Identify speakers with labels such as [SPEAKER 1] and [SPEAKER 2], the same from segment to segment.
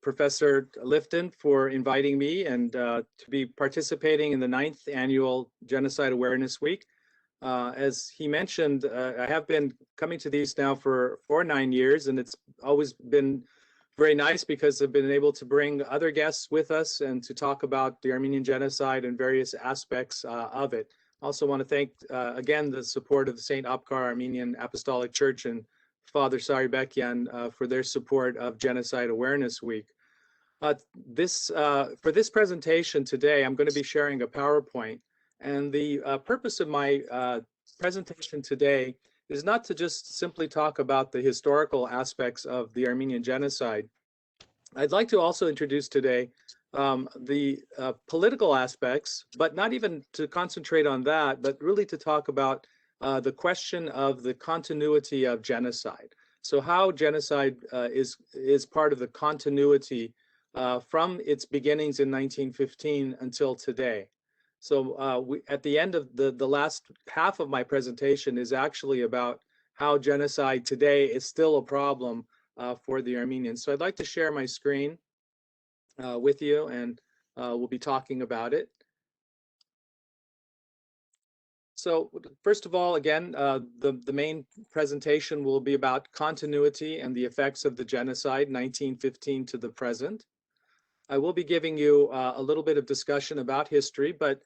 [SPEAKER 1] Professor Lifton for inviting me and to be participating in the 9th annual Genocide Awareness Week. As he mentioned, I have been coming to these now for 9 years, and it's always been very nice because I've been able to bring other guests with us and to talk about the Armenian genocide and various aspects of it. I also want to thank, again, the support of the St. Apgar Armenian Apostolic Church and Father Berberian for their support of Genocide Awareness Week. For this presentation today, I'm going to be sharing a PowerPoint, and the purpose of my presentation today is not to just simply talk about the historical aspects of the Armenian genocide. I'd like to also introduce today the political aspects, but not even to concentrate on that, but really to talk about the question of the continuity of genocide. So how genocide is part of the continuity from its beginnings in 1915 until today. So at the end of the last half of my presentation is actually about how genocide today is still a problem for the Armenians. So I'd like to share my screen with you, and we'll be talking about it. So first of all, again, the main presentation will be about continuity and the effects of the genocide, 1915 to the present. I will be giving you a little bit of discussion about history, but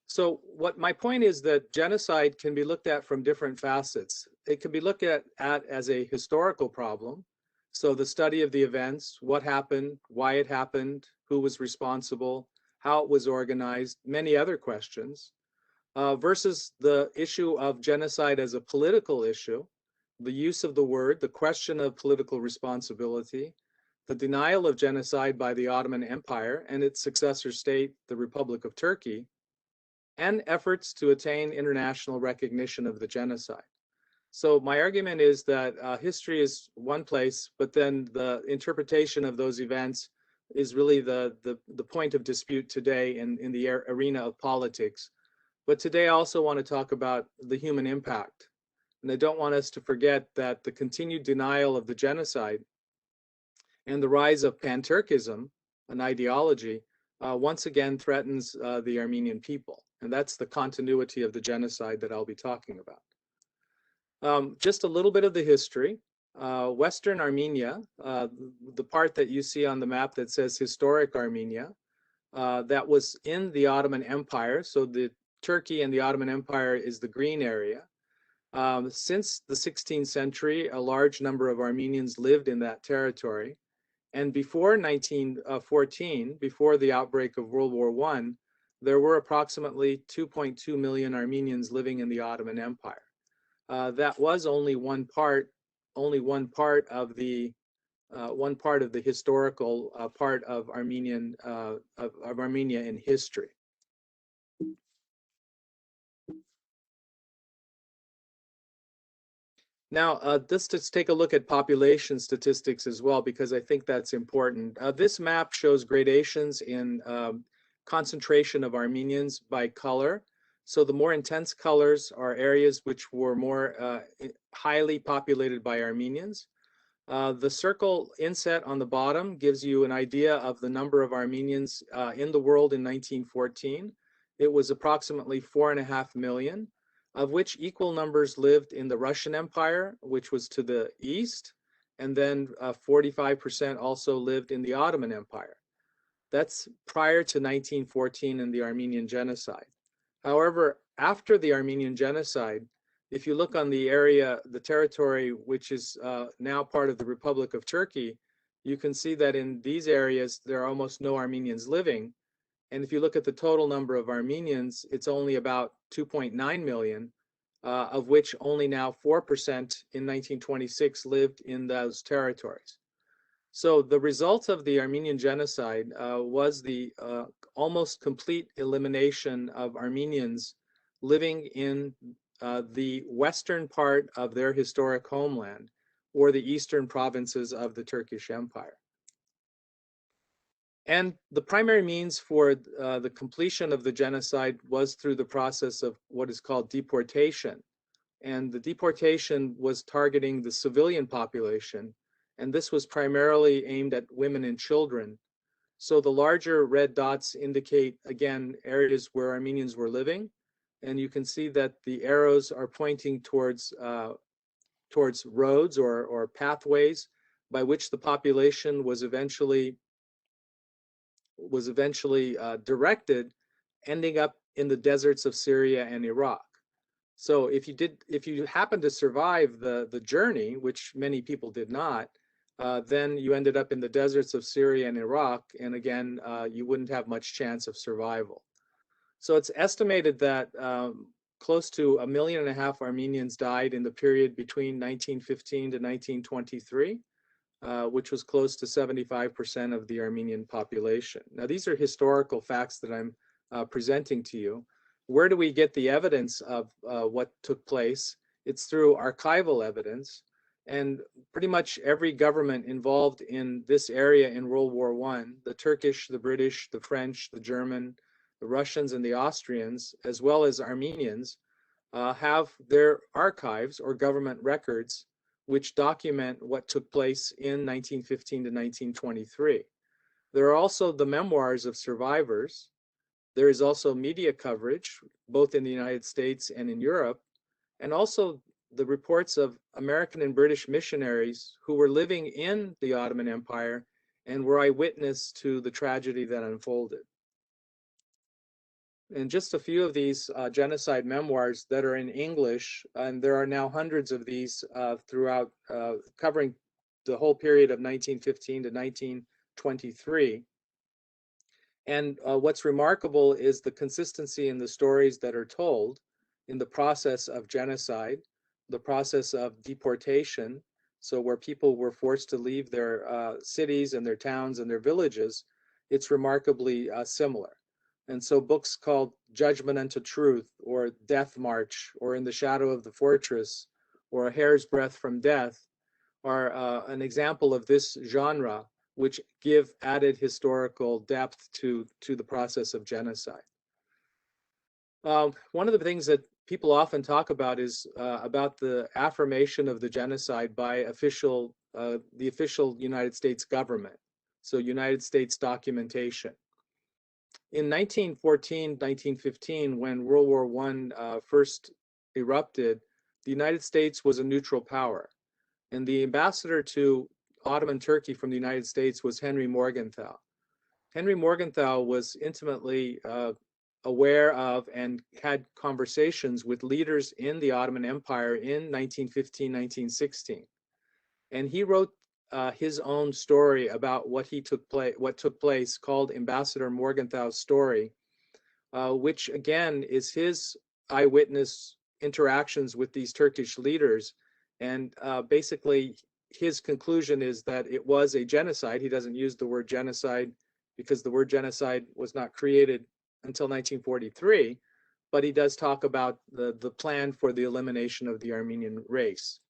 [SPEAKER 1] so what my point is that genocide can be looked at from different facets. It can be looked at as a historical problem. So the study of the events, what happened, why it happened, who was responsible, how it was organized, many other questions. Versus the issue of genocide as a political issue, the use of the word, the question of political responsibility, the denial of genocide by the Ottoman Empire and its successor state, the Republic of Turkey, and efforts to attain international recognition of the genocide. So my argument is that history is one place, but then the interpretation of those events is really the point of dispute today in the arena of politics. But today I also want to talk about the human impact. And I don't want us to forget that the continued denial of the genocide and the rise of pan-Turkism, an ideology, once again threatens the Armenian people. And that's the continuity of the genocide that I'll be talking about. Just a little bit of the history. Western Armenia, the part that you see on the map that says historic Armenia, that was in the Ottoman Empire. So the Turkey and the Ottoman Empire is the green area. Since the 16th century, a large number of Armenians lived in that territory. And before 1914, before the outbreak of World War I, there were approximately 2.2 million Armenians living in the Ottoman Empire. That was only one part of the historical part of Armenia in history. Now, let's take a look at population statistics as well, because I think that's important. This map shows gradations in concentration of Armenians by color. So the more intense colors are areas which were more highly populated by Armenians. The circle inset on the bottom gives you an idea of the number of Armenians in the world in 1914. It was approximately 4.5 million. Of which equal numbers lived in the Russian Empire, which was to the east, and then 45% also lived in the Ottoman Empire. That's prior to 1914 and the Armenian genocide. However, after the Armenian genocide, if you look on the area, the territory which is now part of the Republic of Turkey, you can see that in these areas there are almost no Armenians living. And if you look at the total number of Armenians, it's only about 2.9 million, of which only now 4% in 1926 lived in those territories. So the result of the Armenian genocide was the almost complete elimination of Armenians living in the western part of their historic homeland, or the eastern provinces of the Turkish Empire. And the primary means for the completion of the genocide was through the process of what is called deportation. And the deportation was targeting the civilian population. and this was primarily aimed at women and children. So the larger red dots indicate, again, areas where Armenians were living, and you can see that the arrows are pointing towards roads or pathways by which the population was eventually directed, ending up in the deserts of Syria and Iraq. So if you happen to survive the journey, which many people did not, then you ended up in the deserts of Syria and Iraq, and again, you wouldn't have much chance of survival. So it's estimated that close to 1.5 million Armenians died in the period between 1915 to 1923, which was close to 75% of the Armenian population. Now, these are historical facts that I'm presenting to you. Where do we get the evidence of what took place? It's through archival evidence. And pretty much every government involved in this area in World War I, the Turkish, the British, the French, the German, the Russians, and the Austrians, as well as Armenians, have their archives or government records which document what took place in 1915 to 1923. There are also the memoirs of survivors. There is also media coverage, both in the United States and in Europe, and also the reports of American and British missionaries who were living in the Ottoman Empire and were eyewitness to the tragedy that unfolded. And just a few of these genocide memoirs that are in English, and there are now hundreds of these throughout, covering the whole period of 1915 to 1923. And what's remarkable is the consistency in the stories that are told in the process of genocide, the process of deportation, so where people were forced to leave their cities and their towns and their villages. It's remarkably similar. And so books called Judgment unto Truth, or Death March, or In the Shadow of the Fortress, or A Hair's Breadth from Death are an example of this genre, which give added historical depth to the process of genocide. One of the things that people often talk about is about the affirmation of the genocide by the official United States government, so United States documentation. In 1914, 1915, when World War I first erupted, the United States was a neutral power. And the ambassador to Ottoman Turkey from the United States was Henry Morgenthau. Henry Morgenthau was intimately aware of and had conversations with leaders in the Ottoman Empire in 1915, 1916. And he wrote his own story about what took place, called Ambassador Morgenthau's Story, which again is his eyewitness interactions with these Turkish leaders. And basically, his conclusion is that it was a genocide. He doesn't use the word genocide because the word genocide was not created until 1943, but he does talk about the plan for the elimination of the Armenian race.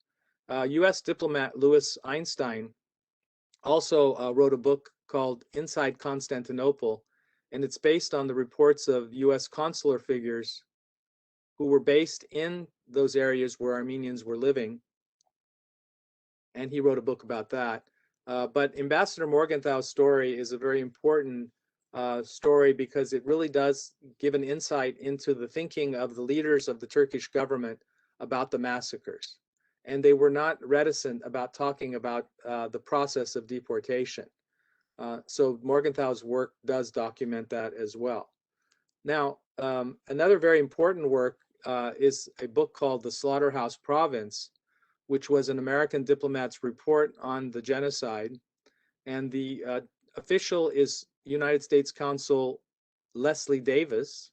[SPEAKER 1] US diplomat Louis Einstein also wrote a book called Inside Constantinople, and it's based on the reports of US consular figures who were based in those areas where Armenians were living. And he wrote a book about that. But Ambassador Morgenthau's story is a very important story because it really does give an insight into the thinking of the leaders of the Turkish government about the massacres. And they were not reticent about talking about the process of deportation. So Morgenthau's work does document that as well. Now, another very important work is a book called The Slaughterhouse Province, which was an American diplomat's report on the genocide. And the official is United States Consul Leslie Davis.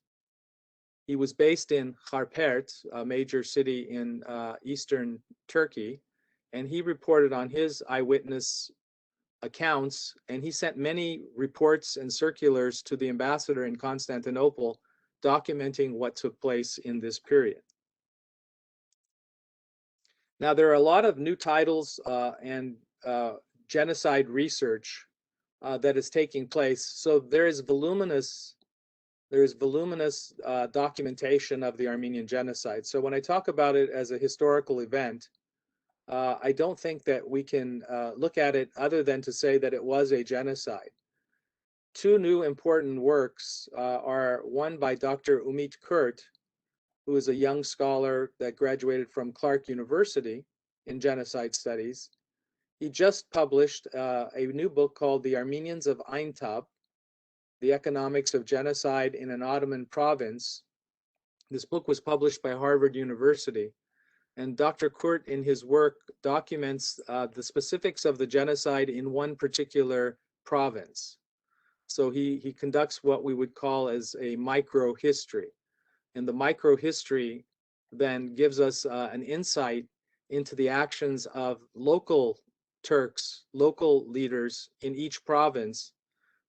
[SPEAKER 1] He was based in Harpert, a major city in eastern Turkey, and he reported on his eyewitness accounts, and he sent many reports and circulars to the ambassador in Constantinople documenting what took place in this period. Now, there are a lot of new titles and genocide research that is taking place. So there is voluminous documentation of the Armenian genocide. So when I talk about it as a historical event, I don't think that we can look at it other than to say that it was a genocide. Two new important works are one by Dr. Umit Kurt, who is a young scholar that graduated from Clark University in genocide studies. He just published a new book called The Armenians of Aintab, The Economics of Genocide in an Ottoman Province. This book was published by Harvard University. And Dr. Kurt, in his work, documents the specifics of the genocide in one particular province. So he conducts what we would call as a micro-history. And the micro-history then gives us an insight into the actions of local Turks, local leaders in each province,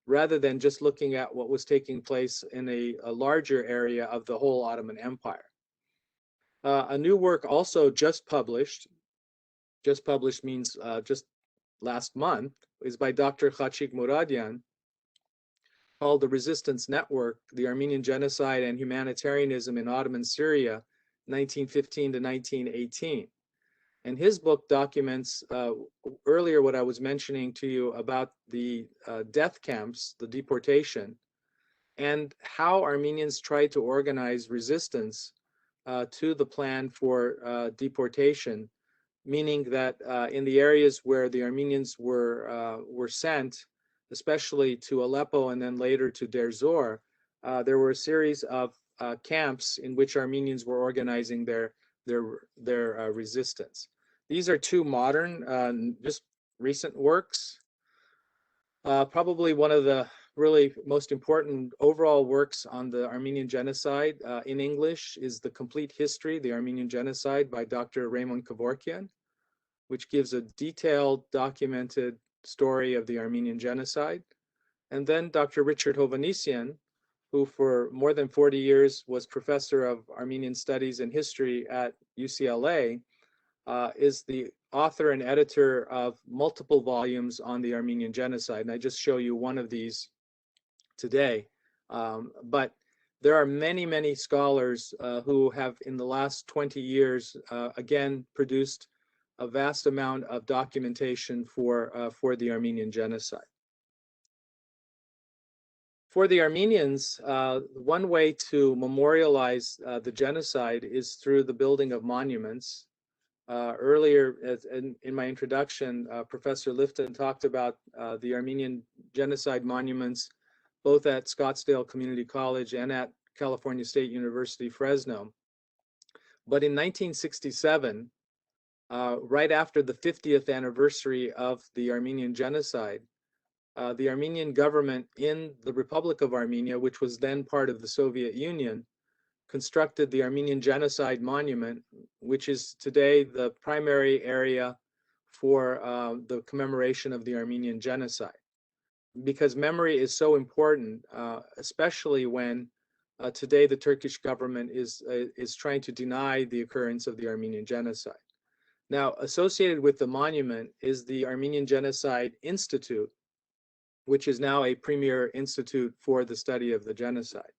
[SPEAKER 1] rather than just looking at what was taking place in a larger area of the whole Ottoman Empire. A new work also just published means just last month, is by Dr. Khachik Muradian, called The Resistance Network, The Armenian Genocide and Humanitarianism in Ottoman Syria, 1915 to 1918. And his book documents earlier what I was mentioning to you about the death camps, the deportation, and how Armenians tried to organize resistance to the plan for deportation, meaning that in the areas where the Armenians were sent, especially to Aleppo and then later to Deir Zor, there were a series of camps in which Armenians were organizing their resistance. These are two modern, just recent works. Probably one of the really most important overall works on the Armenian genocide in English is The Complete History, The Armenian Genocide by Dr. Raymond Kevorkian, which gives a detailed, documented story of the Armenian genocide. And then Dr. Richard Hovhannisyan, who for more than 40 years was professor of Armenian studies and history at UCLA, is the author and editor of multiple volumes on the Armenian genocide. And I just show you one of these today. But there are many, many scholars who have in the last 20 years, again, produced a vast amount of documentation for the Armenian genocide. For the Armenians, one way to memorialize the genocide is through the building of monuments. Earlier in my introduction, Professor Lifton talked about the Armenian genocide monuments, both at Scottsdale Community College and at California State University, Fresno. But in 1967, right after the 50th anniversary of the Armenian genocide, the Armenian government in the Republic of Armenia, which was then part of the Soviet Union, constructed the Armenian Genocide Monument, which is today the primary area for the commemoration of the Armenian genocide. Because memory is so important, especially when today the Turkish government is trying to deny the occurrence of the Armenian genocide. Now, associated with the monument is the Armenian Genocide Institute, which is now a premier institute for the study of the genocide.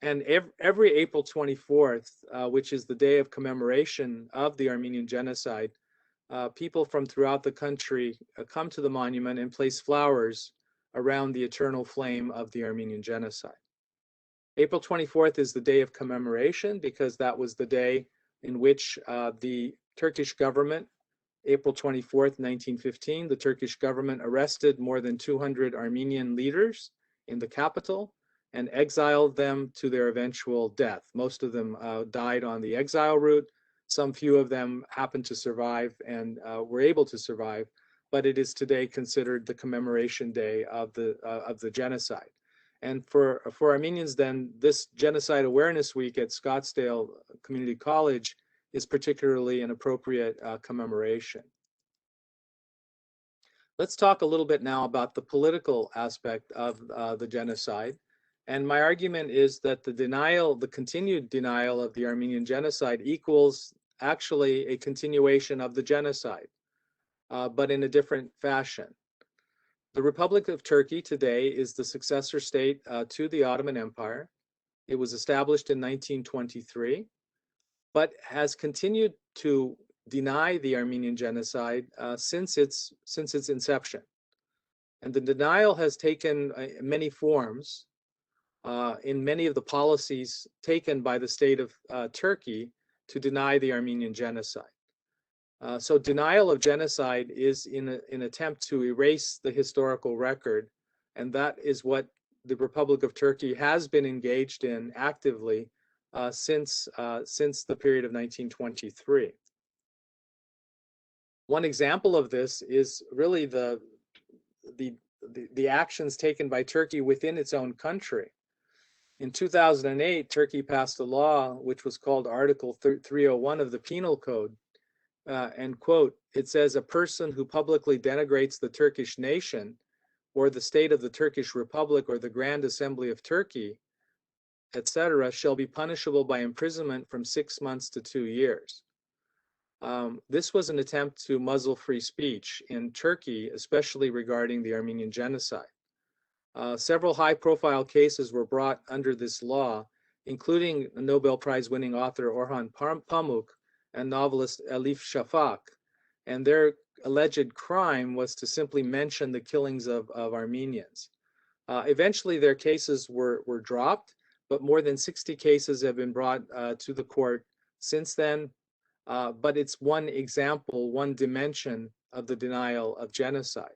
[SPEAKER 1] And every April 24th, which is the day of commemoration of the Armenian genocide, people from throughout the country come to the monument and place flowers around the eternal flame of the Armenian genocide. April 24th is the day of commemoration because that was the day in which the Turkish government, April 24th, 1915, the Turkish government arrested more than 200 Armenian leaders in the capital and exiled them to their eventual death. Most of them died on the exile route. Some few of them happened to survive and were able to survive, but it is today considered the commemoration day of the genocide. And for Armenians then, this Genocide Awareness Week at Scottsdale Community College is particularly an appropriate commemoration. Let's talk a little bit now about the political aspect of the genocide. And my argument is that the continued denial of the Armenian genocide equals actually a continuation of the genocide, but in a different fashion. The Republic of Turkey today is the successor state to the Ottoman Empire. It was established in 1923, but has continued to deny the Armenian genocide since its inception. And the denial has taken many forms in many of the policies taken by the state of Turkey to deny the Armenian genocide. So denial of genocide is in an attempt to erase the historical record, and that is what the Republic of Turkey has been engaged in actively since the period of 1923. One example of this is really the actions taken by Turkey within its own country. In 2008, Turkey passed a law which was called Article 301 of the Penal Code. And quote, it says, a person who publicly denigrates the Turkish nation or the state of the Turkish Republic or the Grand Assembly of Turkey, etc., shall be punishable by imprisonment from 6 months to 2 years. This was an attempt to muzzle free speech in Turkey, especially regarding the Armenian genocide. Several high-profile cases were brought under this law, including Nobel Prize-winning author Orhan Pamuk and novelist Elif Shafak, and their alleged crime was to simply mention the killings of Armenians. Eventually, their cases were dropped, but more than 60 cases have been brought to the court since then. But it's one example, one dimension of the denial of genocide.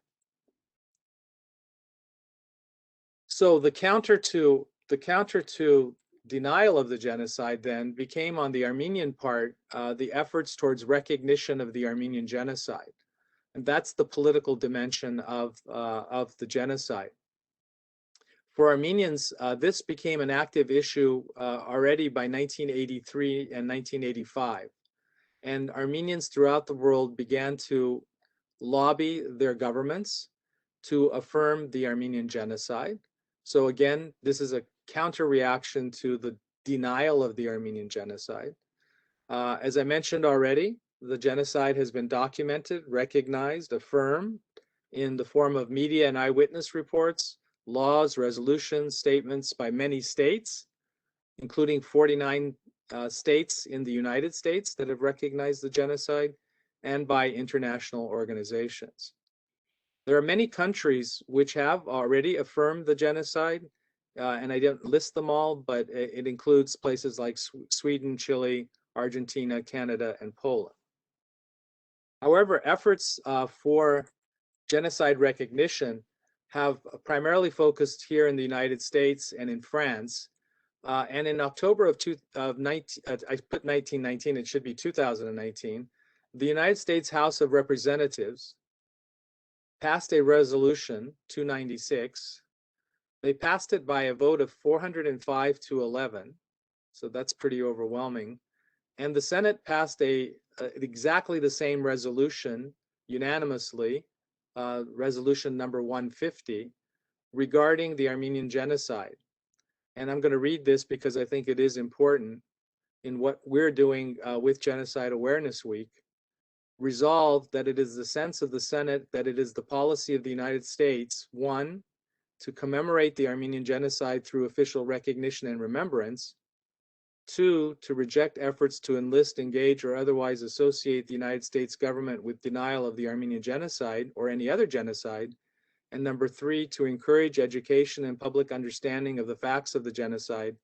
[SPEAKER 1] So the counter to denial of the genocide then became, on the Armenian part, the efforts towards recognition of the Armenian genocide, and that's the political dimension of the genocide. For Armenians, this became an active issue already by 1983 and 1985, and Armenians throughout the world began to lobby their governments to affirm the Armenian genocide. So again, this is a counter-reaction to the denial of the Armenian genocide. As I mentioned already, the genocide has been documented, recognized, affirmed in the form of media and eyewitness reports, laws, resolutions, statements by many states, including 49 states in the United States that have recognized the genocide, and by international organizations. There are many countries which have already affirmed the genocide, and I didn't list them all, but it includes places like Sweden, Chile, Argentina, Canada, and Poland. However, efforts for genocide recognition have primarily focused here in the United States and in France. And in October of I put 1919, it should be 2019, the United States House of Representatives passed a resolution, 296. They passed it by a vote of 405 to 11, so that's pretty overwhelming. And the Senate passed exactly the same resolution unanimously, resolution number 150, regarding the Armenian genocide. And I'm going to read this because I think it is important in what we're doing with Genocide Awareness Week. Resolved that it is the sense of the Senate that it is the policy of the United States, 1, to commemorate the Armenian genocide through official recognition and remembrance, 2, to reject efforts to enlist, engage, or otherwise associate the United States government with denial of the Armenian genocide or any other genocide, and number 3, to encourage education and public understanding of the facts of the genocide,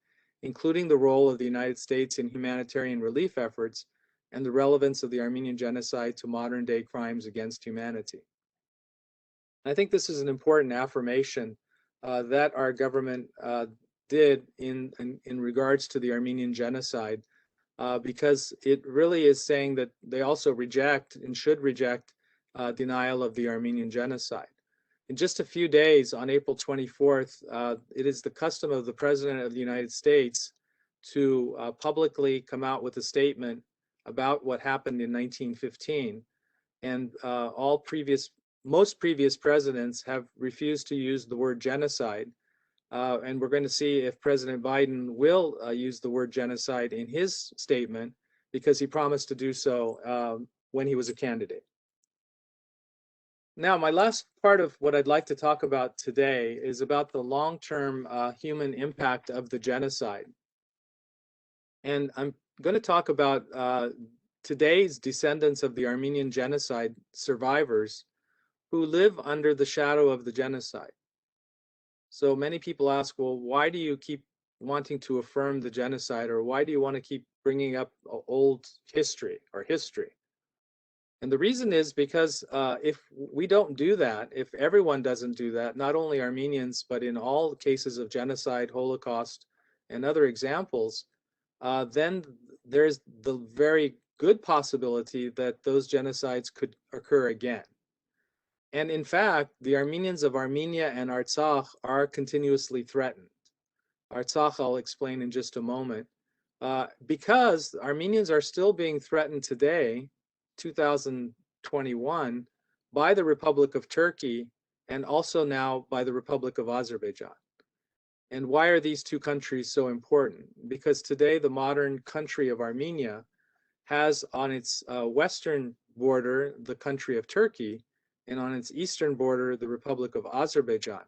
[SPEAKER 1] including the role of the United States in humanitarian relief efforts and the relevance of the Armenian genocide to modern-day crimes against humanity. I think this is an important affirmation that our government did in regards to the Armenian genocide, because it really is saying that they also reject and should reject denial of the Armenian genocide. In just a few days, on April 24th, it is the custom of the President of the United States to publicly come out with a statement about what happened in 1915. And most previous presidents have refused to use the word genocide. And we're going to see if President Biden will use the word genocide in his statement, because he promised to do so when he was a candidate. Now, my last part of what I'd like to talk about today is about the long-term human impact of the genocide. And I'm going to talk about today's descendants of the Armenian genocide survivors who live under the shadow of the genocide. So many people ask, well, why do you keep wanting to affirm the genocide, or why do you want to keep bringing up old history or history? And the reason is because if we don't do that, if everyone doesn't do that, not only Armenians, but in all cases of genocide, Holocaust, and other examples, then there's the very good possibility that those genocides could occur again. And in fact, the Armenians of Armenia and Artsakh are continuously threatened. Artsakh, I'll explain in just a moment. Because Armenians are still being threatened today, 2021, by the Republic of Turkey and also now by the Republic of Azerbaijan. And why are these two countries so important? Because today the modern country of Armenia has on its western border the country of Turkey, and on its eastern border the Republic of Azerbaijan.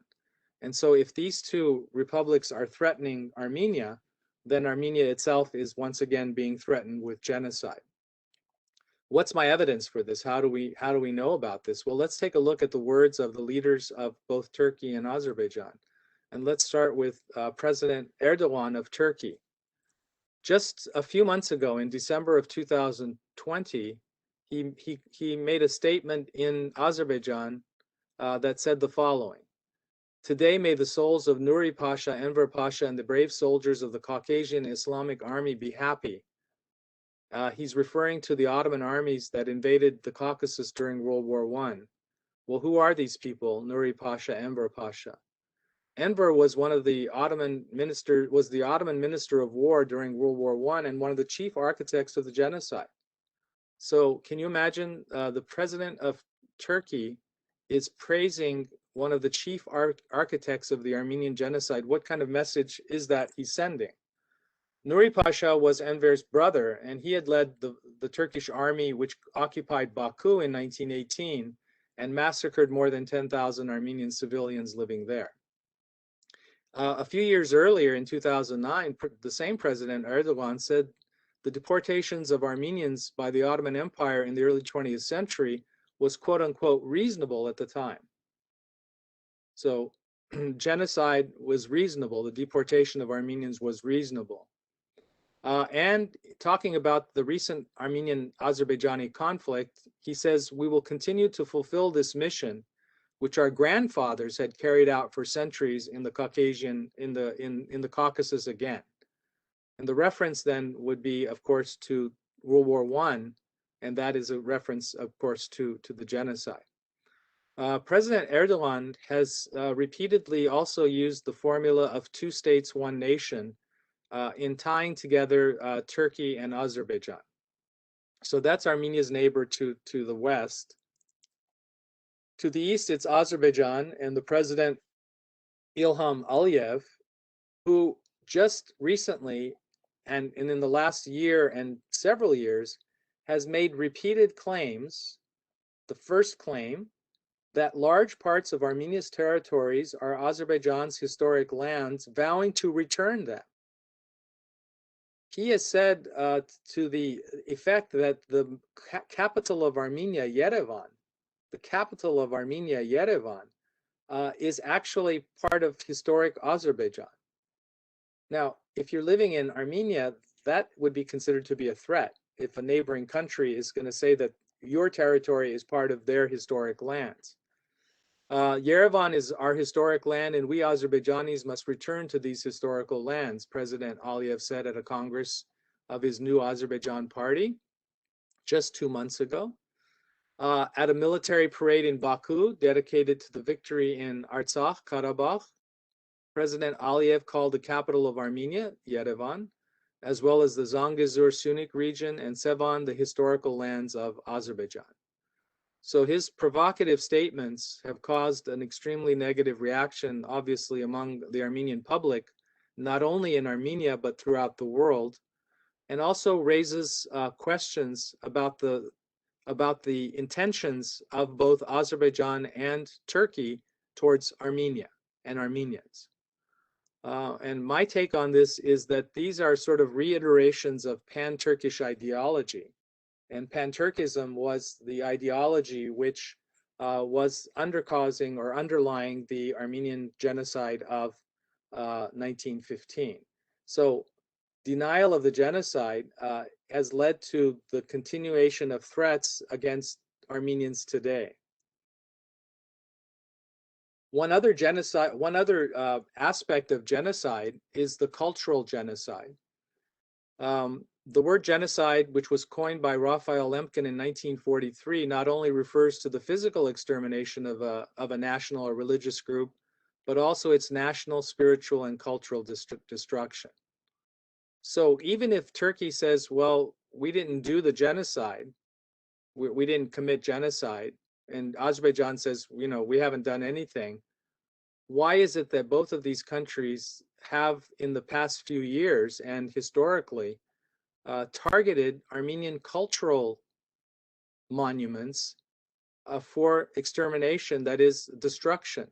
[SPEAKER 1] And so if these two republics are threatening Armenia, then Armenia itself is once again being threatened with genocide. What's my evidence for this? How do we know about this? Well, let's take a look at the words of the leaders of both Turkey and Azerbaijan. And let's start with President Erdogan of Turkey. Just a few months ago, in December of 2020, he made a statement in Azerbaijan that said the following: "Today may the souls of Nuri Pasha, Enver Pasha, and the brave soldiers of the Caucasian Islamic Army be happy." He's referring to the Ottoman armies that invaded the Caucasus during World War I. Well, who are these people, Nuri Pasha, Enver Pasha? Enver was one of the Ottoman minister of war during World War I and one of the chief architects of the genocide. So can you imagine the president of Turkey is praising one of the chief architects of the Armenian genocide? What kind of message is that he's sending? Nuri Pasha was Enver's brother, and he had led the Turkish army which occupied Baku in 1918 and massacred more than 10,000 Armenian civilians living there. A few years earlier, in 2009, the same President Erdogan said the deportations of Armenians by the Ottoman Empire in the early 20th century was quote unquote reasonable at the time. So genocide was reasonable. The deportation of Armenians was reasonable. And talking about the recent Armenian-Azerbaijani conflict, he says, "We will continue to fulfill this mission which our grandfathers had carried out for centuries in the Caucasian, in the Caucasus again." And the reference then would be, of course, to World War I, and that is a reference, of course, to the genocide. President Erdogan has repeatedly also used the formula of two states, one nation in tying together Turkey and Azerbaijan. So that's Armenia's neighbor to the west. To the east, it's Azerbaijan and the president Ilham Aliyev, who just recently and in the last year and several years has made repeated claims. The first claim that large parts of Armenia's territories are Azerbaijan's historic lands, vowing to return them. He has said to the effect that the capital of Armenia, Yerevan, is actually part of historic Azerbaijan. Now, if you're living in Armenia, that would be considered to be a threat if a neighboring country is going to say that your territory is part of their historic lands. Yerevan is our historic land, and we Azerbaijanis must return to these historical lands, President Aliyev said at a congress of his new Azerbaijan party just 2 months ago. At a military parade in Baku dedicated to the victory in Artsakh, Karabakh, President Aliyev called the capital of Armenia, Yerevan, as well as the Zangezur Sunik region and Sevan, the historical lands of Azerbaijan. So his provocative statements have caused an extremely negative reaction, obviously, among the Armenian public, not only in Armenia, but throughout the world, and also raises questions about the intentions of both Azerbaijan and Turkey towards Armenia and Armenians. And my take on this is that these are sort of reiterations of pan-Turkish ideology. And Pan-Turkism was the ideology which was undercausing or underlying the Armenian genocide of 1915. So denial of the genocide has led to the continuation of threats against Armenians today. One other aspect of genocide is the cultural genocide. The word genocide, which was coined by Raphael Lemkin in 1943, not only refers to the physical extermination of a national or religious group, but also its national, spiritual, and cultural destruction. So even if Turkey says, well, we didn't do the genocide, we didn't commit genocide, and Azerbaijan says, you know, we haven't done anything, why is it that both of these countries have, in the past few years and historically, targeted Armenian cultural monuments for extermination, that is, destruction?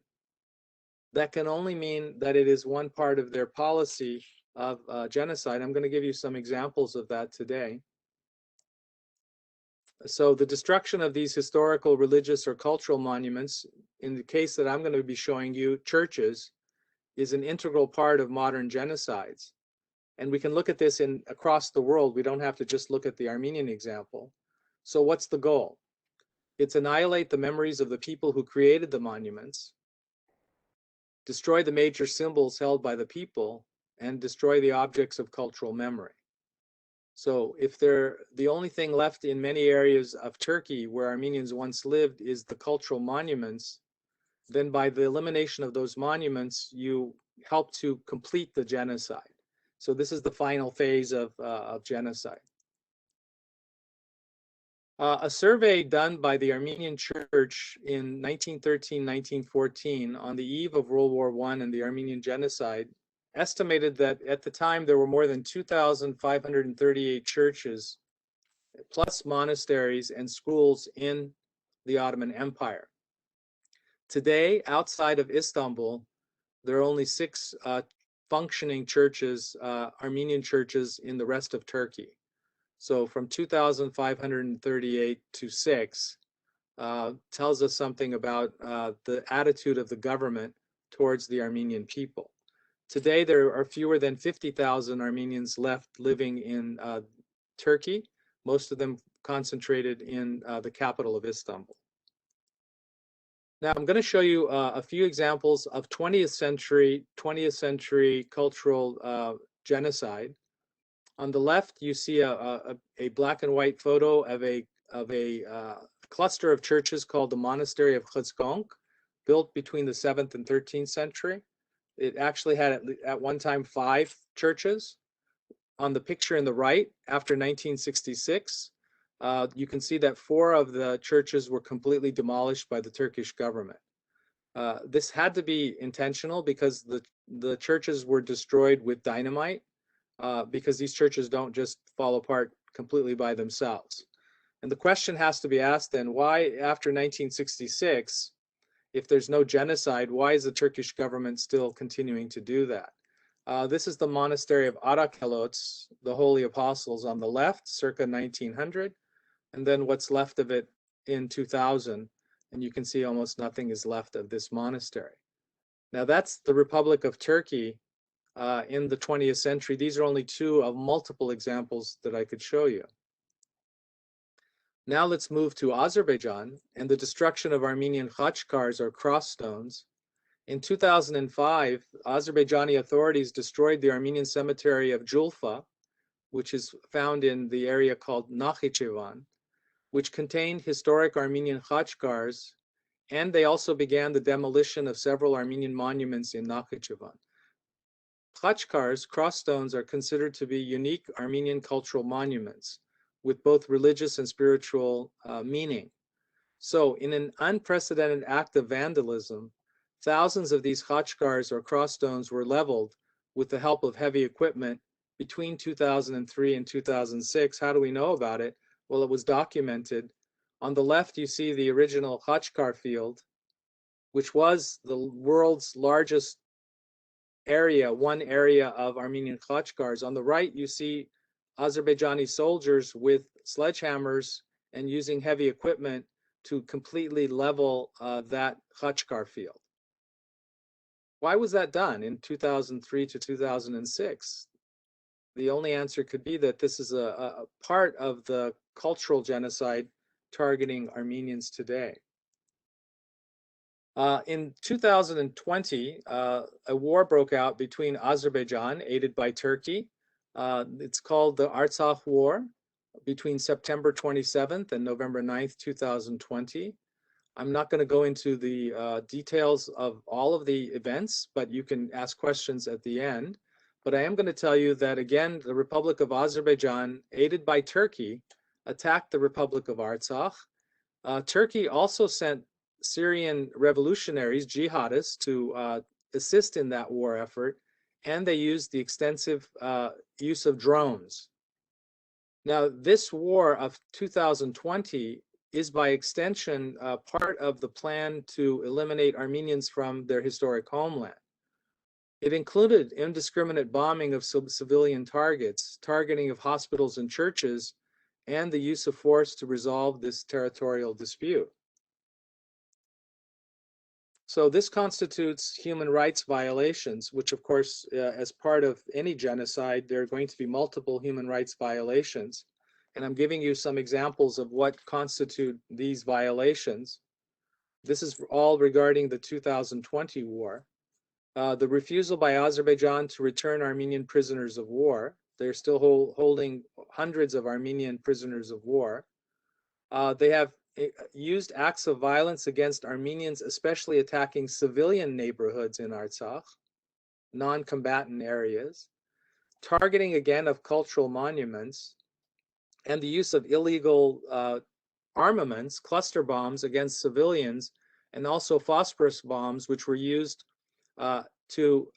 [SPEAKER 1] That can only mean that it is one part of their policy of genocide. I'm going to give you some examples of that today. So the destruction of these historical, religious, or cultural monuments, in the case that I'm going to be showing you, churches, is an integral part of modern genocides. And we can look at this across the world. We don't have to just look at the Armenian example. So what's the goal? It's annihilate the memories of the people who created the monuments, destroy the major symbols held by the people, and destroy the objects of cultural memory. So if the only thing left in many areas of Turkey where Armenians once lived is the cultural monuments, then by the elimination of those monuments, you help to complete the genocide. So this is the final phase of genocide. A survey done by the Armenian Church in 1913-1914 on the eve of World War I and the Armenian genocide estimated that at the time there were more than 2,538 churches, plus monasteries and schools in the Ottoman Empire. Today, outside of Istanbul, there are only 6 functioning churches, Armenian churches, in the rest of Turkey. So from 2,538 to 6 tells us something about the attitude of the government towards the Armenian people. Today, there are fewer than 50,000 Armenians left living in Turkey, most of them concentrated in the capital of Istanbul. Now, I'm going to show you a few examples of 20th century cultural genocide. On the left, you see a black and white photo of a cluster of churches called the Monastery of Khizgonk, built between the 7th and 13th century. It actually had at one time 5 churches. On the picture in the right, after 1966, you can see that 4 of the churches were completely demolished by the Turkish government. This had to be intentional because the churches were destroyed with dynamite, because these churches don't just fall apart completely by themselves. And the question has to be asked then, why after 1966, if there's no genocide, why is the Turkish government still continuing to do that? This is the monastery of Arakelots, the Holy Apostles, on the left, circa 1900, and then what's left of it in 2000, and you can see almost nothing is left of this monastery. Now that's the Republic of Turkey in the 20th century. These are only 2 of multiple examples that I could show you. Now let's move to Azerbaijan and the destruction of Armenian khachkars, or cross stones. In 2005, Azerbaijani authorities destroyed the Armenian cemetery of Julfa, which is found in the area called Nakhichevan, which contained historic Armenian khachkars, and they also began the demolition of several Armenian monuments in Nakhichevan. Khachkars, cross stones, are considered to be unique Armenian cultural monuments with both religious and spiritual meaning. So in an unprecedented act of vandalism, thousands of these khachkars, or cross stones, were leveled with the help of heavy equipment between 2003 and 2006. How do we know about it? Well, it was documented. On the left, you see the original khachkar field, which was the world's largest area, one area of Armenian khachkars. On the right, you see Azerbaijani soldiers with sledgehammers and using heavy equipment to completely level that Khachkar field. Why was that done in 2003 to 2006? The only answer could be that this is a part of the cultural genocide targeting Armenians today. In 2020, a war broke out between Azerbaijan, aided by Turkey. It's called the Artsakh War, between September 27th and November 9th, 2020. I'm not going to go into the details of all of the events, but you can ask questions at the end. But I am going to tell you that, again, the Republic of Azerbaijan, aided by Turkey, attacked the Republic of Artsakh. Turkey also sent Syrian revolutionaries, jihadists, to assist in that war effort, and they used the extensive use of drones. Now, this war of 2020 is by extension part of the plan to eliminate Armenians from their historic homeland. It included indiscriminate bombing of civilian targets, targeting of hospitals and churches, and the use of force to resolve this territorial dispute. So this constitutes human rights violations, which of course, as part of any genocide, there are going to be multiple human rights violations. And I'm giving you some examples of what constitute these violations. This is all regarding the 2020 war. The refusal by Azerbaijan to return Armenian prisoners of war. They're still holding hundreds of Armenian prisoners of war. They have used acts of violence against Armenians, especially attacking civilian neighborhoods in Artsakh, non-combatant areas, targeting again of cultural monuments, and the use of illegal armaments, cluster bombs against civilians, and also phosphorus bombs, which were used to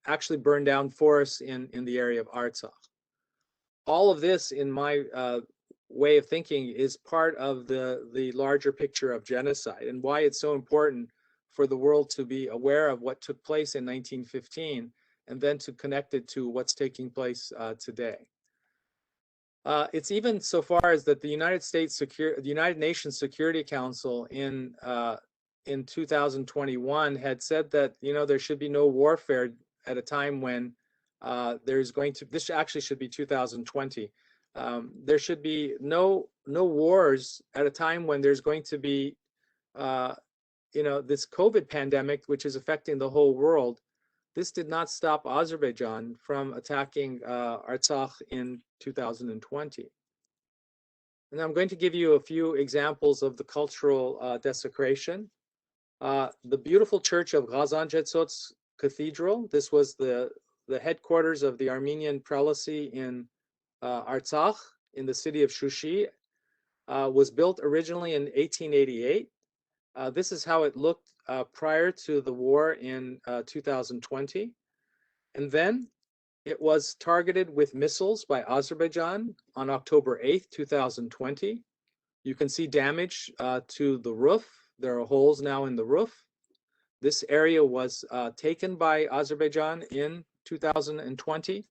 [SPEAKER 1] actually burn down forests in the area of Artsakh. All of this, in my way of thinking, is part of the larger picture of genocide, and why it's so important for the world to be aware of what took place in 1915 and then to connect it to what's taking place today. It's even so far as that the United Nations Security Council in 2021 had said that there should be no warfare at a time when there's going to, this actually should be 2020. There should be no wars at a time when there's going to be this COVID pandemic, which is affecting the whole world. This did not stop Azerbaijan from attacking Artsakh in 2020. And I'm going to give you a few examples of the cultural desecration. The beautiful church of Ghazanjetsot's Cathedral. This was the headquarters of the Armenian prelacy in Artsakh in the city of Shushi. Was built originally in 1888. This is how it looked prior to the war in 2020. And then it was targeted with missiles by Azerbaijan on October 8th, 2020. You can see damage to the roof. There are holes now in the roof. This area was taken by Azerbaijan in 2020.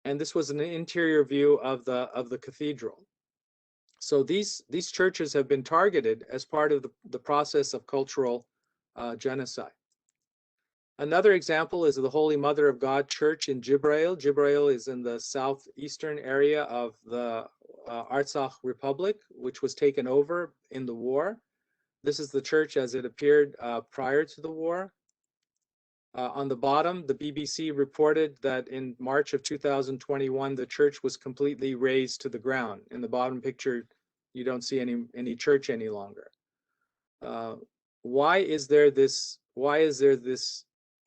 [SPEAKER 1] And this was an interior view of the cathedral. So these churches have been targeted as part of the process of cultural genocide. Another example is the Holy Mother of God Church in Jibrail. Jibrail is in the southeastern area of the Artsakh Republic, which was taken over in the war. This is the church as it appeared prior to the war. On the bottom, the BBC reported that in March of 2021, the church was completely razed to the ground. In the bottom picture, you don't see any church any longer. Why is there this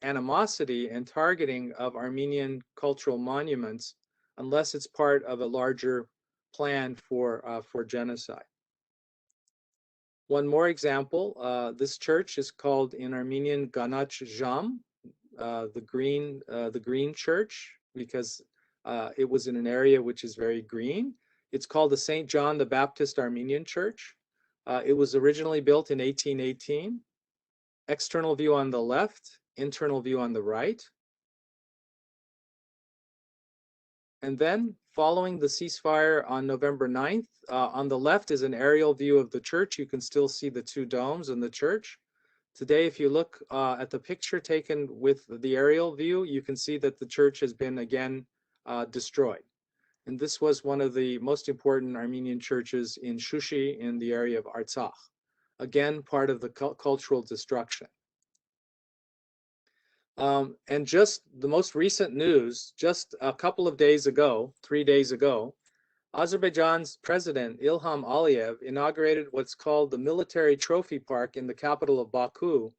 [SPEAKER 1] animosity and targeting of Armenian cultural monuments unless it's part of a larger plan for genocide? One more example, this church is called in Armenian Ganach Jam, the green church, because it was in an area which is very green. It's called the St. John the Baptist Armenian Church. It was originally built in 1818. External view on the left, internal view on the right. And then following the ceasefire on November 9th, on the left is an aerial view of the church. You can still see the two domes in the church. Today, if you look at the picture taken with the aerial view, you can see that the church has been again destroyed. And this was one of the most important Armenian churches in Shushi in the area of Artsakh. Again, part of the cultural destruction. And just the most recent news, just a couple of days ago, 3 days ago, Azerbaijan's president Ilham Aliyev inaugurated what's called the Military Trophy Park in the capital of Baku,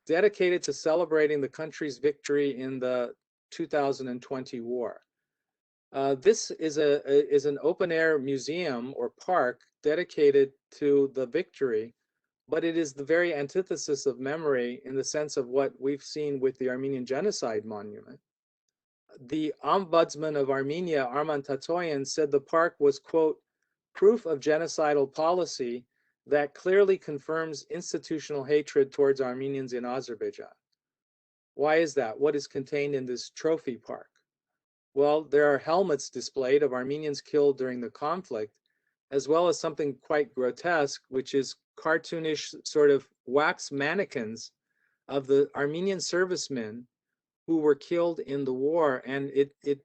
[SPEAKER 1] dedicated to celebrating the country's victory in the 2020 war. This is an open-air museum or park dedicated to the victory, but it is the very antithesis of memory in the sense of what we've seen with the Armenian Genocide Monument. The Ombudsman of Armenia, Arman Tatoyan, said the park was, quote, proof of genocidal policy that clearly confirms institutional hatred towards Armenians in Azerbaijan. Why is that? What is contained in this trophy park? Well, there are helmets displayed of Armenians killed during the conflict, as well as something quite grotesque, which is cartoonish sort of wax mannequins of the Armenian servicemen who were killed in the war, and it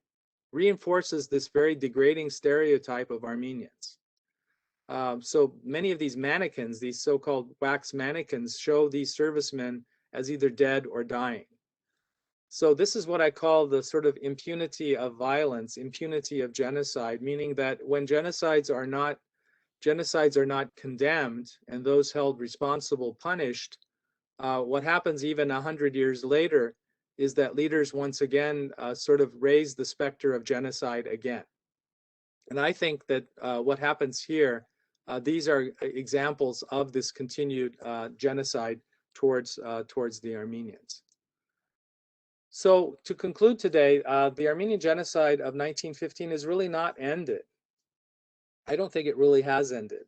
[SPEAKER 1] reinforces this very degrading stereotype of Armenians. So many of these mannequins, these so-called wax mannequins, show these servicemen as either dead or dying. So this is what I call the sort of impunity of violence, impunity of genocide, meaning that when genocides are not condemned and those held responsible punished, what happens even 100 years later is that leaders once again sort of raise the specter of genocide again. And I think that what happens here, these are examples of this continued genocide towards the Armenians. So to conclude today, the Armenian genocide of 1915 is really not ended. I don't think it really has ended.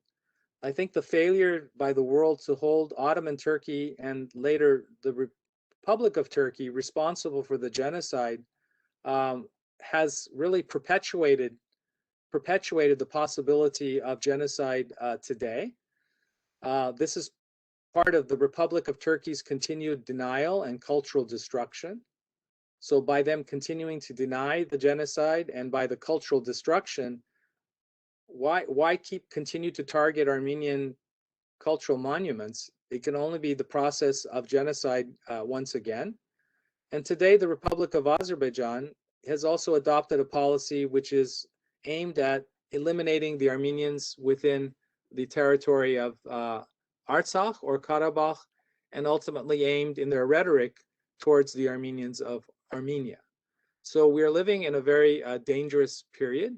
[SPEAKER 1] I think the failure by the world to hold Ottoman Turkey and later the Republic of Turkey responsible for the genocide has really perpetuated the possibility of genocide today. This is part of the Republic of Turkey's continued denial and cultural destruction. So by them continuing to deny the genocide and by the cultural destruction, why continue to target Armenian cultural monuments? It can only be the process of genocide once again. And today, the Republic of Azerbaijan has also adopted a policy which is aimed at eliminating the Armenians within the territory of Artsakh or Karabakh, and ultimately aimed in their rhetoric towards the Armenians of Armenia. So we are living in a very dangerous period.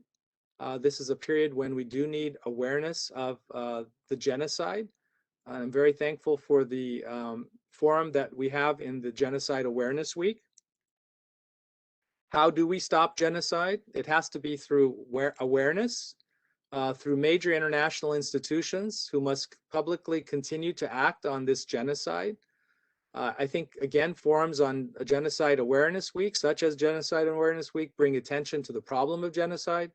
[SPEAKER 1] This is a period when we do need awareness of the genocide. I'm very thankful for the forum that we have in the Genocide Awareness Week. How do we stop genocide? It has to be through awareness, through major international institutions who must publicly continue to act on this genocide. I think, again, forums on Genocide Awareness Week, such as Genocide Awareness Week, bring attention to the problem of genocide,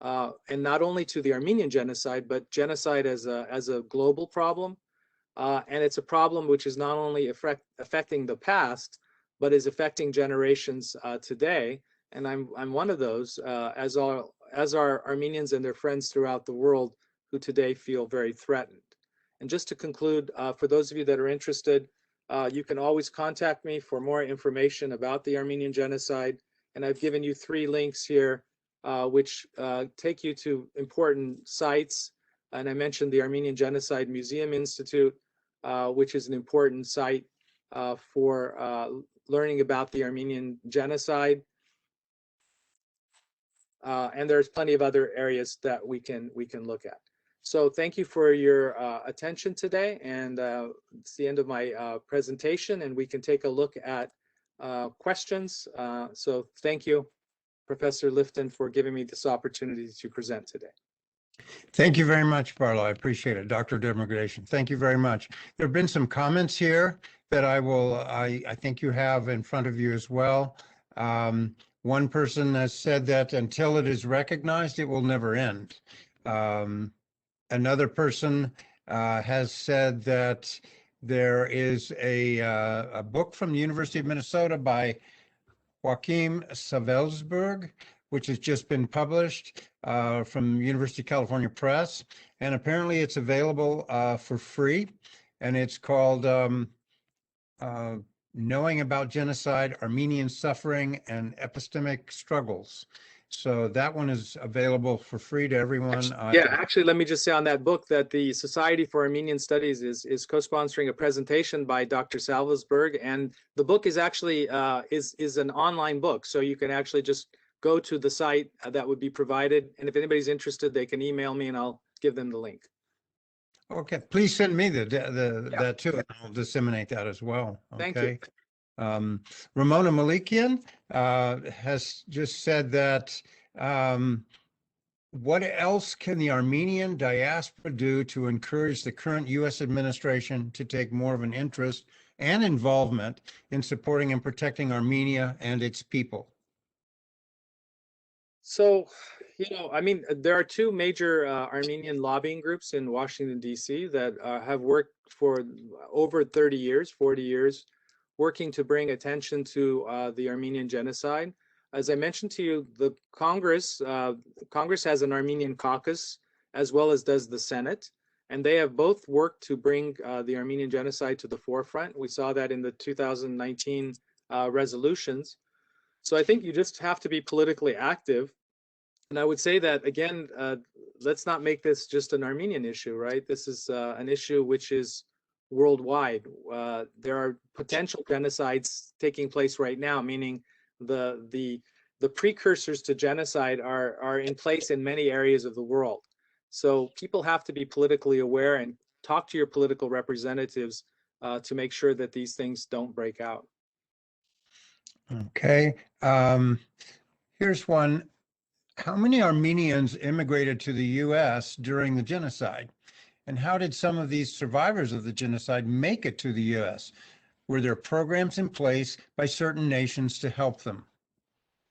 [SPEAKER 1] and not only to the Armenian genocide, but genocide as a global problem. And it's a problem which is not only affecting the past, but is affecting generations today. And I'm one of those, as are Armenians and their friends throughout the world who today feel very threatened. And just to conclude, for those of you that are interested, you can always contact me for more information about the Armenian genocide. And I've given you 3 links here, which take you to important sites. And I mentioned the Armenian Genocide Museum Institute, which is an important site for learning about the Armenian genocide. And there's plenty of other areas that we can look at. So thank you for your attention today, and it's the end of my presentation, and we can take a look at questions. So thank you, Professor Lifton, for giving me this opportunity to present today.
[SPEAKER 2] Thank you very much, Barlow. I appreciate it. Dr. Demirgradation, thank you very much. There have been some comments here that I think you have in front of you as well. One person has said that until it is recognized, it will never end. Another person has said that there is a book from the University of Minnesota by Joachim Savelsberg, which has just been published from University of California Press. And apparently it's available for free. And it's called Knowing About Genocide, Armenian Suffering and Epistemic Struggles. So that one is available for free to everyone.
[SPEAKER 1] Actually, let me just say on that book that the Society for Armenian Studies is co-sponsoring a presentation by Dr. Salvesberg, and the book is actually is an online book, so you can actually just go to the site that would be provided, and if anybody's interested, they can email me and I'll give them the link.
[SPEAKER 2] Okay, please send me that too, and I'll disseminate that as well.
[SPEAKER 1] Thank you.
[SPEAKER 2] Ramona Malikian has just said that what else can the Armenian diaspora do to encourage the current U.S. administration to take more of an interest and involvement in supporting and protecting Armenia and its people?
[SPEAKER 1] So, I mean, there are two major Armenian lobbying groups in Washington, D.C. that have worked for over 30 years, 40 years, working to bring attention to the Armenian genocide. As I mentioned to you, the Congress has an Armenian caucus, as well as does the Senate, and they have both worked to bring the Armenian genocide to the forefront. We saw that in the 2019 resolutions. So I think you just have to be politically active. And I would say that, again, let's not make this just an Armenian issue, right? This is an issue which is worldwide. There are potential genocides taking place right now, meaning the precursors to genocide are in place in many areas of the world. So people have to be politically aware and talk to your political representatives to make sure that these things don't break out.
[SPEAKER 2] Okay. Here's one. How many Armenians immigrated to the U.S. during the genocide? And how did some of these survivors of the genocide make it to the U.S.? Were there programs in place by certain nations to help them?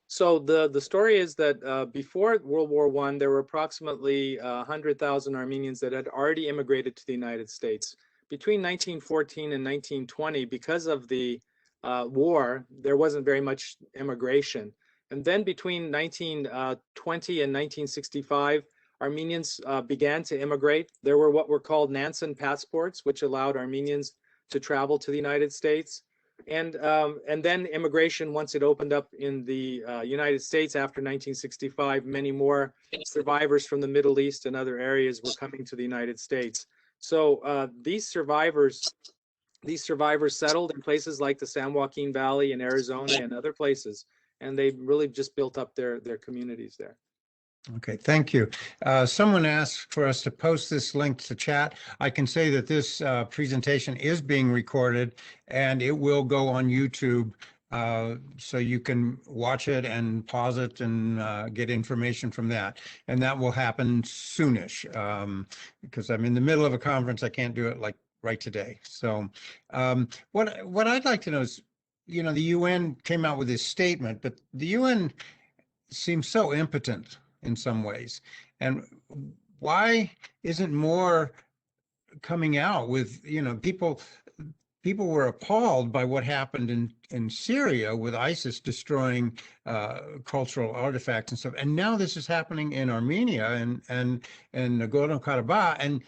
[SPEAKER 1] So the story is that before World War I, there were approximately 100,000 Armenians that had already immigrated to the United States. Between 1914 and 1920, because of the war, there wasn't very much immigration. And then between 1920 and 1965, Armenians began to immigrate. There were what were called Nansen passports, which allowed Armenians to travel to the United States. And then immigration, once it opened up in the United States after 1965, many more survivors from the Middle East and other areas were coming to the United States. So these survivors settled in places like the San Joaquin Valley in Arizona and other places, and they really just built up their communities there.
[SPEAKER 2] Okay, thank you. Someone asked for us to post this link to chat. I can say that this presentation is being recorded and it will go on YouTube, so you can watch it and pause it and get information from that. And that will happen soonish, because I'm in the middle of a conference. I can't do it like right today. So what I'd like to know is, the UN came out with this statement, but the UN seems so impotent in some ways. And why isn't more coming out with, people were appalled by what happened in Syria with ISIS destroying cultural artifacts and stuff. And now this is happening in Armenia and Nagorno-Karabakh,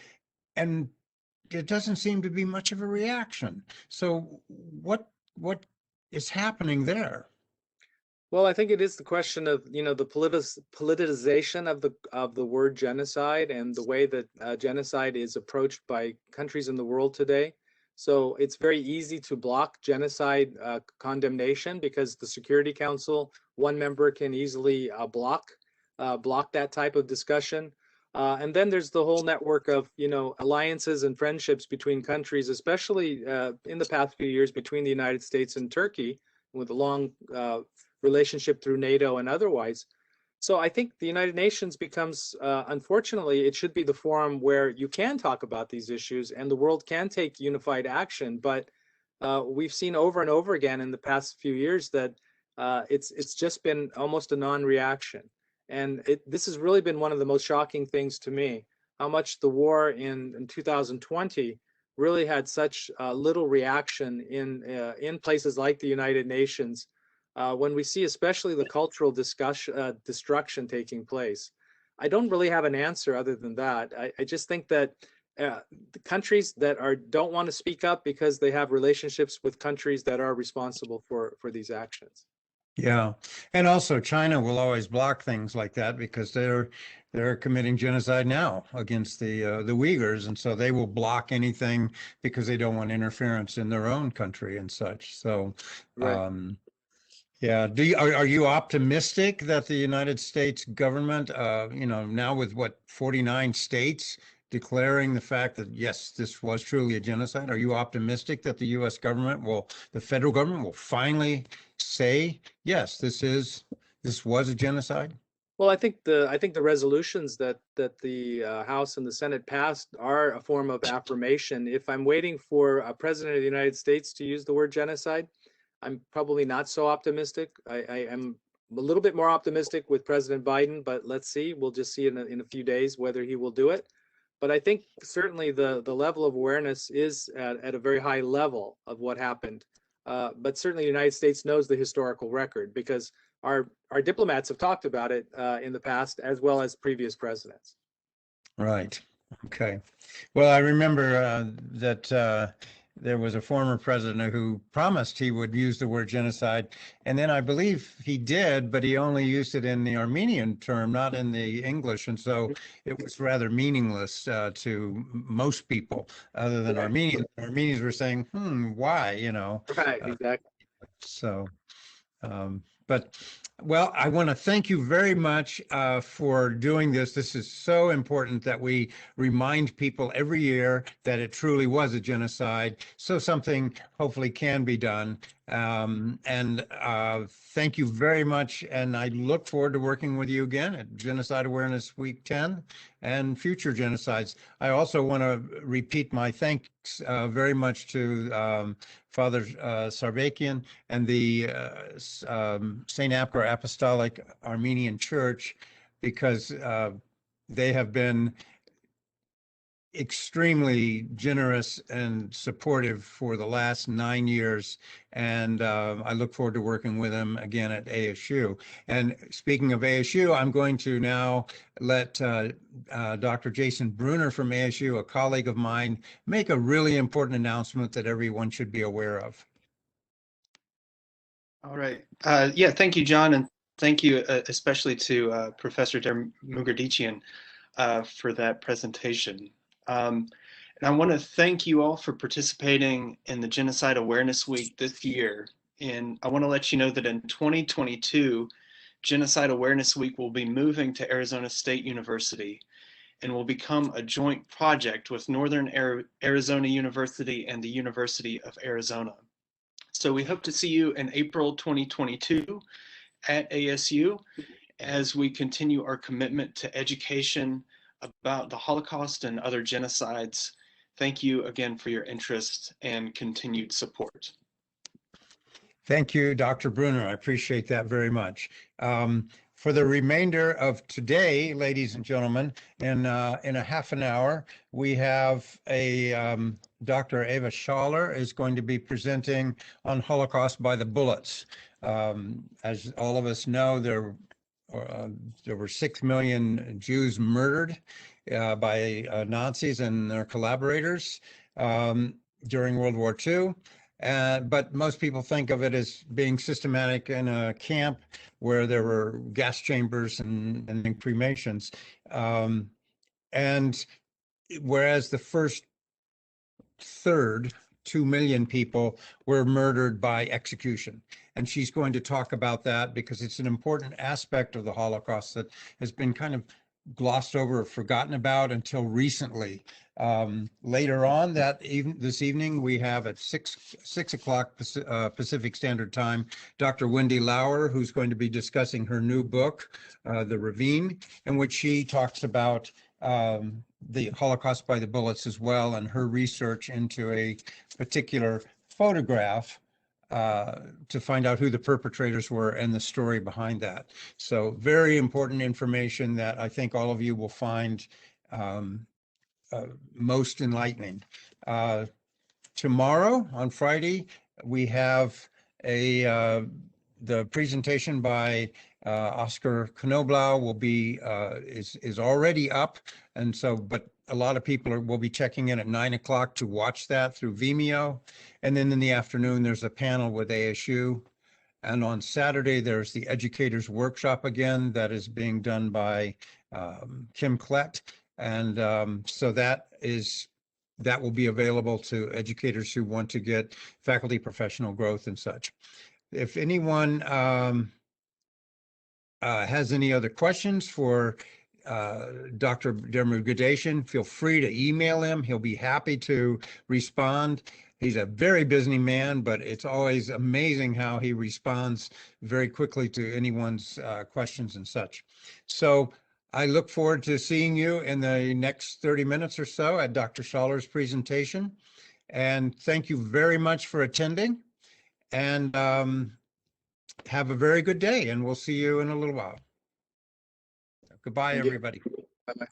[SPEAKER 2] and it doesn't seem to be much of a reaction. So what is happening there?
[SPEAKER 1] Well, I think it is the question of, the politicization of the word genocide and the way that genocide is approached by countries in the world today. So it's very easy to block genocide condemnation because the Security Council, one member can easily block that type of discussion. And then there's the whole network of, alliances and friendships between countries, especially in the past few years between the United States and Turkey, with a long relationship through NATO and otherwise. So I think the United Nations becomes, unfortunately, it should be the forum where you can talk about these issues and the world can take unified action. But we've seen over and over again in the past few years that it's just been almost a non-reaction. And this has really been one of the most shocking things to me, how much the war in 2020 really had such little reaction in places like the United Nations, when we see especially the cultural destruction taking place. I don't really have an answer other than that. I just think that the countries that don't want to speak up because they have relationships with countries that are responsible for these actions.
[SPEAKER 2] Yeah, and also China will always block things like that because they're committing genocide now against the Uyghurs, and so they will block anything because they don't want interference in their own country and such. So,
[SPEAKER 1] Right.
[SPEAKER 2] um, yeah, are you optimistic that the United States government, now with what 49 states declaring the fact that yes, this was truly a genocide, are you optimistic that the U.S. government the federal government will finally say yes, this was a genocide?
[SPEAKER 1] Well, I think the resolutions that the House and the Senate passed are a form of affirmation. If I'm waiting for a president of the United States to use the word genocide, I'm probably not so optimistic. I am a little bit more optimistic with President Biden, but let's see. We'll just see in a few days whether he will do it. But I think certainly the level of awareness is at a very high level of what happened. But certainly the United States knows the historical record because our diplomats have talked about it in the past, as well as previous presidents.
[SPEAKER 2] Right. Okay. Well, I remember that there was a former president who promised he would use the word genocide, and then I believe he did, but he only used it in the Armenian term, not in the English, and so it was rather meaningless to most people other than
[SPEAKER 1] Right,
[SPEAKER 2] Armenians. Armenians were saying, why,
[SPEAKER 1] right,
[SPEAKER 2] Uh,
[SPEAKER 1] exactly.
[SPEAKER 2] so. But well, I want to thank you very much for doing this. This is so important that we remind people every year that it truly was a genocide, so something hopefully can be done. And thank you very much. And I look forward to working with you again at Genocide Awareness Week 10 and future genocides. I also want to repeat my thanks very much to Father Sarbakian and the St. Apgar Apostolic Armenian Church, because they have been extremely generous and supportive for the last 9 years. And I look forward to working with them again at ASU. And speaking of ASU, I'm going to now let Dr. Jason Bruner from ASU, a colleague of mine, make a really important announcement that everyone should be aware of.
[SPEAKER 3] All right. Yeah, thank you, John, and thank you especially to Professor Mugrdechian for that presentation. And I want to thank you all for participating in the Genocide Awareness Week this year. And I want to let you know that in 2022, Genocide Awareness Week will be moving to Arizona State University and will become a joint project with Northern Arizona University and the University of Arizona. So we hope to see you in April 2022 at ASU as we continue our commitment to education about the Holocaust and other genocides. Thank you again for your interest and continued support.
[SPEAKER 2] Thank you, Dr. Bruner. I appreciate that very much. For the remainder of today, ladies and gentlemen, in a half an hour, we have Dr. Eva Schaller is going to be presenting on Holocaust by the bullets. As all of us know, there were 6 million Jews murdered by Nazis and their collaborators during World War II. But most people think of it as being systematic in a camp where there were gas chambers and cremations. And whereas the first third, 2 million people, were murdered by execution. And she's going to talk about that because it's an important aspect of the Holocaust that has been kind of glossed over or forgotten about until recently. Later on this evening, we have at 6 o'clock Pacific Standard Time, Dr. Wendy Lauer, who's going to be discussing her new book, The Ravine, in which she talks about the Holocaust by the bullets as well, and her research into a particular photograph to find out who the perpetrators were and the story behind that. So very important information that I think all of you will find most enlightening. Tomorrow on Friday, we have the presentation by Oscar Knoblau will be is already up, and so but a lot of people will be checking in at 9 o'clock to watch that through Vimeo, and then in the afternoon there's a panel with ASU, and on Saturday there's the educators workshop again that is being done by Kim Klett, and so that will be available to educators who want to get faculty professional growth and such. If anyone has any other questions for Dr. Mugrdechian, feel free to email him. He'll be happy to respond. He's a very busy man, but it's always amazing how he responds very quickly to anyone's questions and such. So I look forward to seeing you in the next 30 minutes or so at Dr. Schaller's presentation. And thank you very much for attending. And have a very good day, and we'll see you in a little while. Goodbye,
[SPEAKER 1] Thank you.
[SPEAKER 2] everybody.
[SPEAKER 1] Bye-bye.